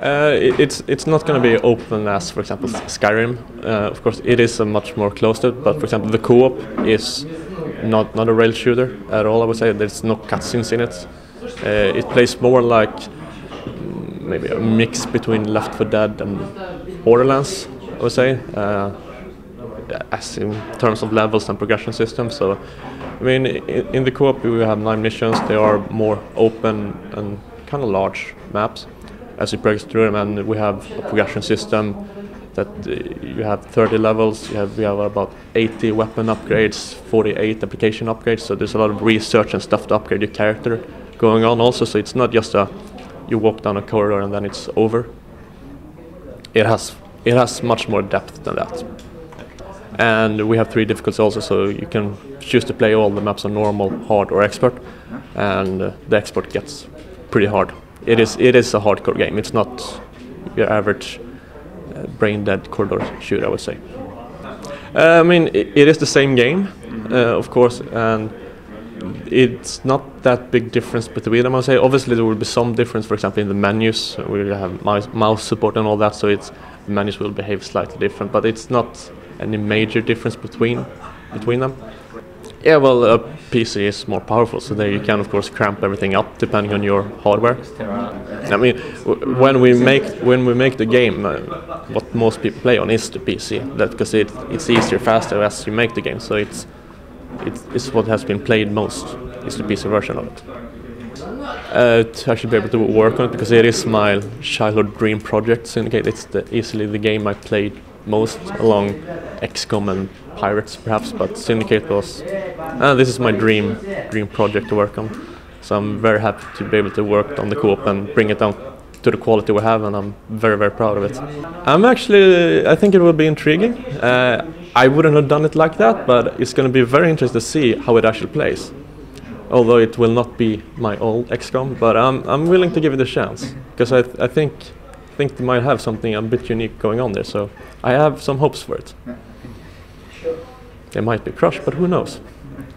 It's not going to be open as, for example, Skyrim. Of course, it is a much more closed, but for example, the co-op is not a rail shooter at all. I would say there's no cutscenes in it. It plays more like maybe a mix between Left 4 Dead and Borderlands, I would say, as in terms of levels and progression systems. So, I mean, in the co-op we have 9 missions. They are more open and kind of large maps as you progress through them, and we have a progression system that you have 30 levels. We have about 80 weapon upgrades, 48 application upgrades. So there's a lot of research and stuff to upgrade your character going on also. So it's not just you walk down a corridor and then it's over. It has much more depth than that. And we have 3 difficulties also, so you can choose to play all the maps on normal, hard or expert, and the expert gets pretty hard. It is a hardcore game. It's not your average brain dead corridor shooter, I would say. I mean, it is the same game, of course, and it's not that big difference between them. I would say obviously there will be some difference, for example, in the menus. We have mouse support and all that, so the menus will behave slightly different, but it's not any major difference between them. Yeah, well, a PC is more powerful, so there you can of course cramp everything up depending on your hardware. I mean, when we make the game, what most people play on is the PC, because it's easier, faster as you make the game. So it's what has been played most is the PC version of it. To actually be able to work on it, because it is my childhood dream project. Syndicate. It's easily the game I played most, along XCOM and Pirates perhaps, but Syndicate was this is my dream project to work on. So I'm very happy to be able to work on the co-op and bring it down to the quality we have, and I'm very, very proud of it. I think it will be intriguing. I wouldn't have done it like that, but it's going to be very interesting to see how it actually plays. Although it will not be my old XCOM, but I'm willing to give it a chance, because I think they might have something a bit unique going on there. So I have some hopes for it. They might be crushed, but who knows?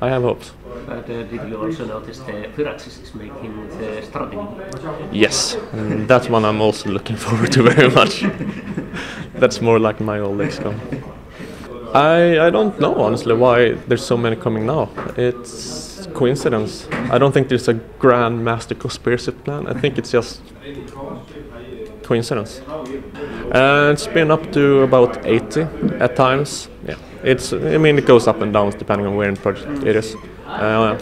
I have hopes. But did you also notice that Firaxis is making the Starbreeze? Yes, and that one I'm also looking forward to very much. That's more like my old XCOM. I don't know honestly why there's so many coming now. It's coincidence. I don't think there's a grand master conspiracy plan. I think it's just coincidence. It's been up to about 80 at times. Yeah, it goes up and down depending on where in the project it is. Yeah,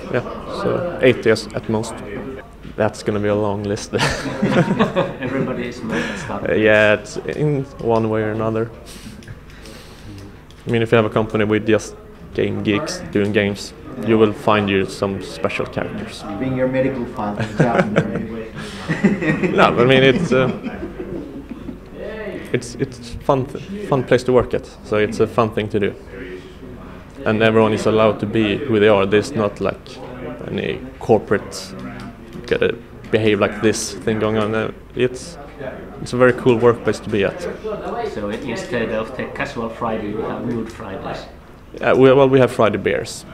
so 80 at most. That's gonna be a long list. Everybody is made at stuff. Yeah, it's in one way or another. I mean, if you have a company with just game geeks doing games, you will find some special characters. Bring your medical file to the job. No, I mean it's fun place to work at. So it's a fun thing to do, and everyone is allowed to be who they are. There's not like any corporate gotta behave like this thing going on. It's a very cool workplace to be at. So instead of the casual Friday, you have nude Fridays. We have Friday beers.